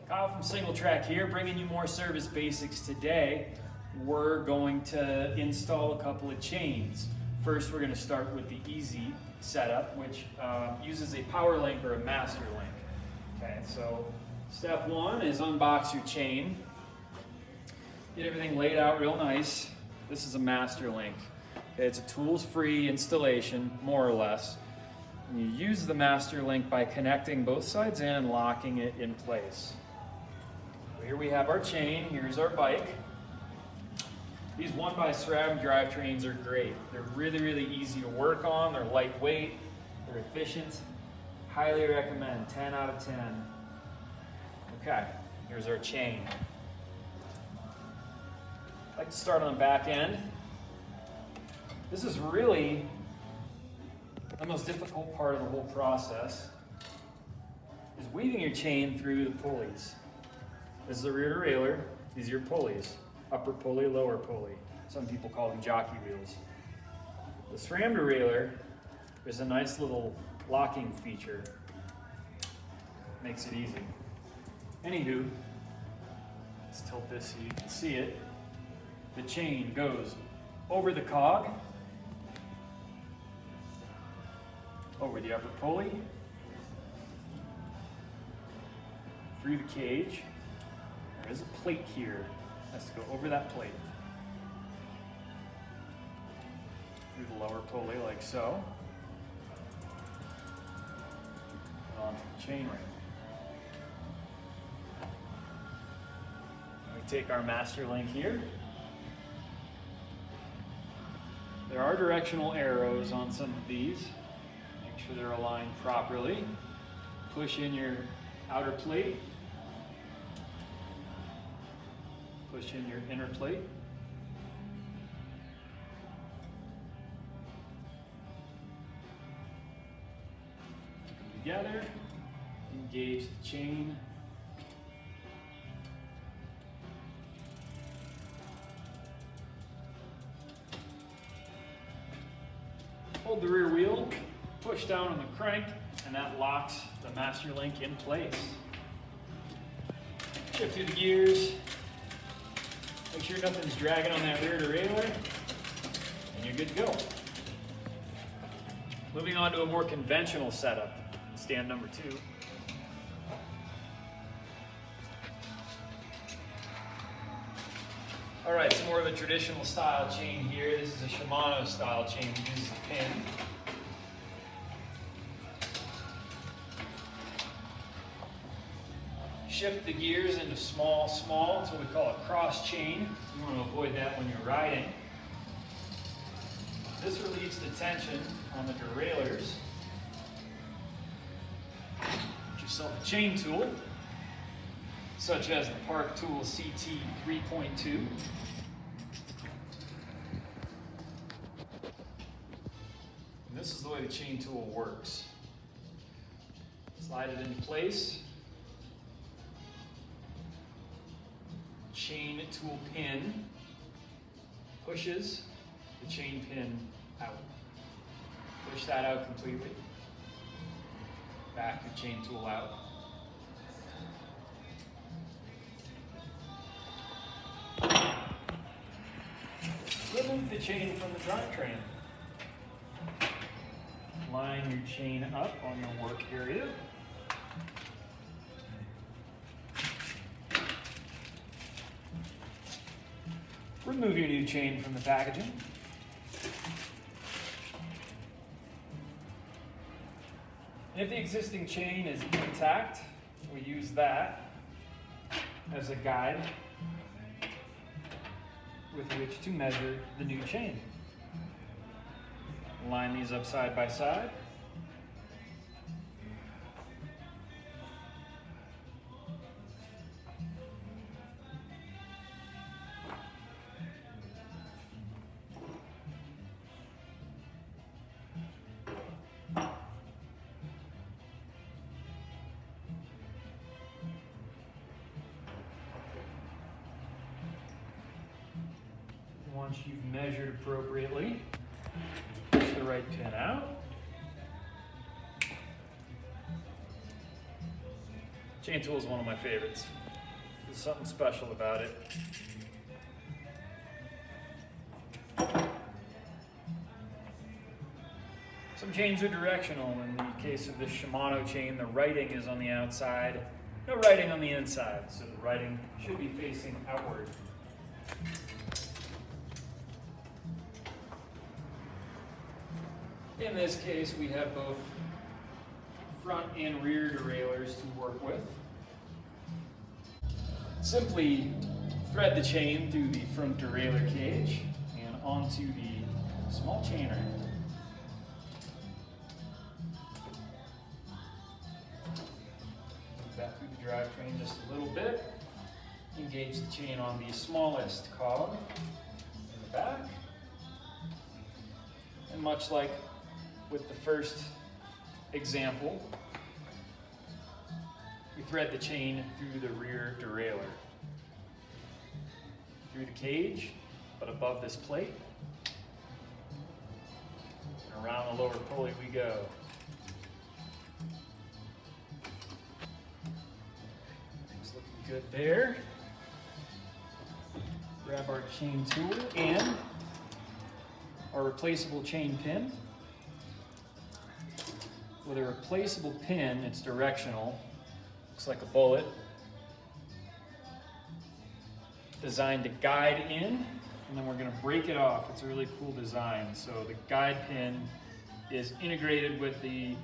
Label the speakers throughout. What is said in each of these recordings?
Speaker 1: Kyle from Single Track here, bringing you more service basics today. We're going to install a couple of chains. First, we're going to start with the easy setup, which uses a power link or a master link. Okay, so step one is unbox your chain. Get everything laid out real nice. This is a master link. Okay, it's a tools-free installation, more or less. And you use the master link by connecting both sides in and locking it in place. Here we have our chain, here's our bike. These 1x drivetrains are great. They're really easy to work on, they're lightweight, they're efficient. Highly recommend, 10 out of 10. Okay, here's our chain. I'd like to start on the back end. This is really the most difficult part of the whole process, is weaving your chain through the pulleys. This is a rear derailleur. These are your pulleys. Upper pulley, lower pulley. Some people call them jockey wheels. The SRAM derailleur is a nice little locking feature. Makes it easy. Anywho, let's tilt this so you can see it. The chain goes over the cog, over the upper pulley, through the cage. There is a plate here. It has to go over that plate. Through the lower pulley like so. And onto the chain ring. We take our master link here. There are directional arrows on some of these. Make sure they're aligned properly. Push in your outer plate. Push in your inner plate. Put them together. Engage the chain. Hold the rear wheel, push down on the crank, and that locks the master link in place. Shift through the gears. Make sure nothing's dragging on that rear derailleur, and you're good to go. Moving on to a more conventional setup, stand number 2. All right, some more of a traditional style chain here. This is a Shimano style chain. We use a pin. Shift the gears into small. It's what we call a cross chain. You want to avoid that when you're riding. This relieves the tension on the derailleurs. Get yourself a chain tool, such as the Park Tool CT 3.2. And this is the way the chain tool works. Slide it into place. Chain tool pin pushes the chain pin out. Push that out completely. Back your chain tool out. Remove the chain from the drivetrain. Line your chain up on your work area. Remove your new chain from the packaging. And if the existing chain is intact, we use that as a guide with which to measure the new chain. Line these up side by side. Once you've measured appropriately, push the right pin out. Chain tool is one of my favorites. There's something special about it. Some chains are directional. In the case of this Shimano chain, the writing is on the outside, no writing on the inside, so the writing should be facing outward. In this case, we have both front and rear derailleurs to work with. Simply thread the chain through the front derailleur cage and onto the small chain ring. Move that through the drivetrain just a little bit. Engage the chain on the smallest cog in the back. And much like with the first example, we thread the chain through the rear derailleur, through the cage, but above this plate, and around the lower pulley we go. Things looking good there. Grab our chain tool and our replaceable chain pin. With a replaceable pin, it's directional. Looks like a bullet. Designed to guide in, and then we're going to break it off. It's a really cool design. So the guide pin is integrated with the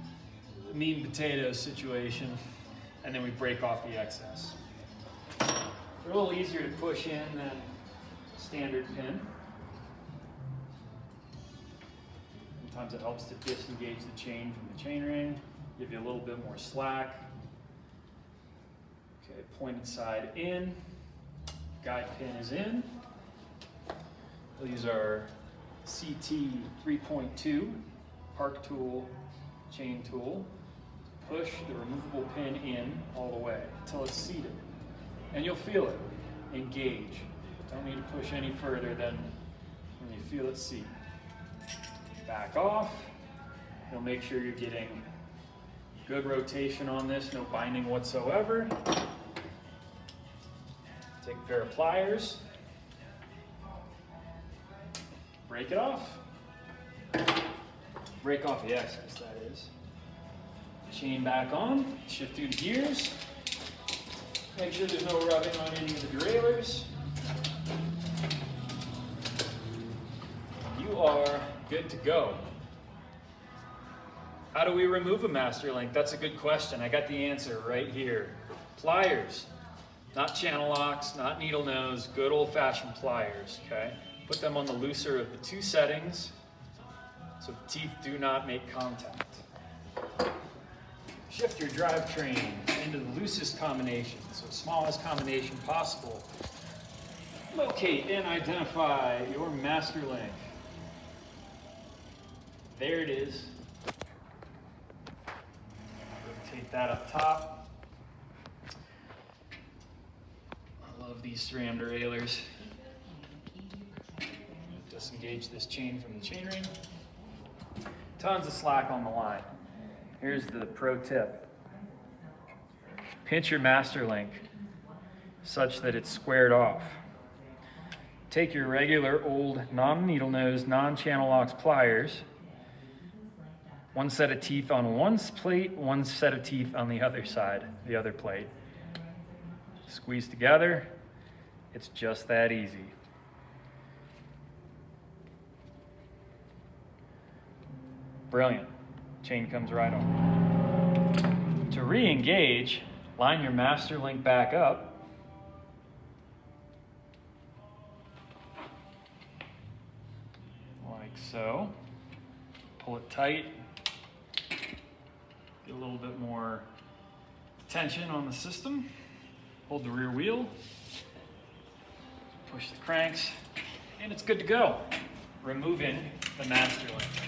Speaker 1: meat and potatoes situation, and then we break off the excess. They're a little easier to push in than a standard pin. Sometimes it helps to disengage the chain from the chain ring, give you a little bit more slack. Okay, pointed side in, guide pin is in. We'll use our CT 3.2 Park Tool chain tool. Push the removable pin in all the way until it's seated. And you'll feel it engage. Don't need to push any further than when you feel it seat. Back off. You'll make sure you're getting good rotation on this, no binding whatsoever. Take a pair of pliers, break it off. Break off the excess, that is. Chain back on, shift through the gears. Make sure there's no rubbing on any of the derailleurs. You are good to go. How do we remove a master link? That's a good question. I got the answer right here. Pliers, not channel locks, not needle nose, good old-fashioned pliers, okay? Put them on the looser of the two settings so the teeth do not make contact. Shift your drivetrain into the loosest combination, so smallest combination possible. Locate and identify your master link. There it is. Rotate that up top. I love these SRAM derailleurs. Disengage this chain from the chain ring. Tons of slack on the line. Here's the pro tip. Pinch your master link such that it's squared off. Take your regular old non-needle nose, non-channel locks pliers, one set of teeth on one plate, one set of teeth on the other side, the other plate. Squeeze together. It's just that easy. Brilliant. Chain comes right on. To re-engage, line your master link back up. Like so. Pull it tight. Get a little bit more tension on the system. Hold the rear wheel. Push the cranks, and it's good to go. Removing the master link.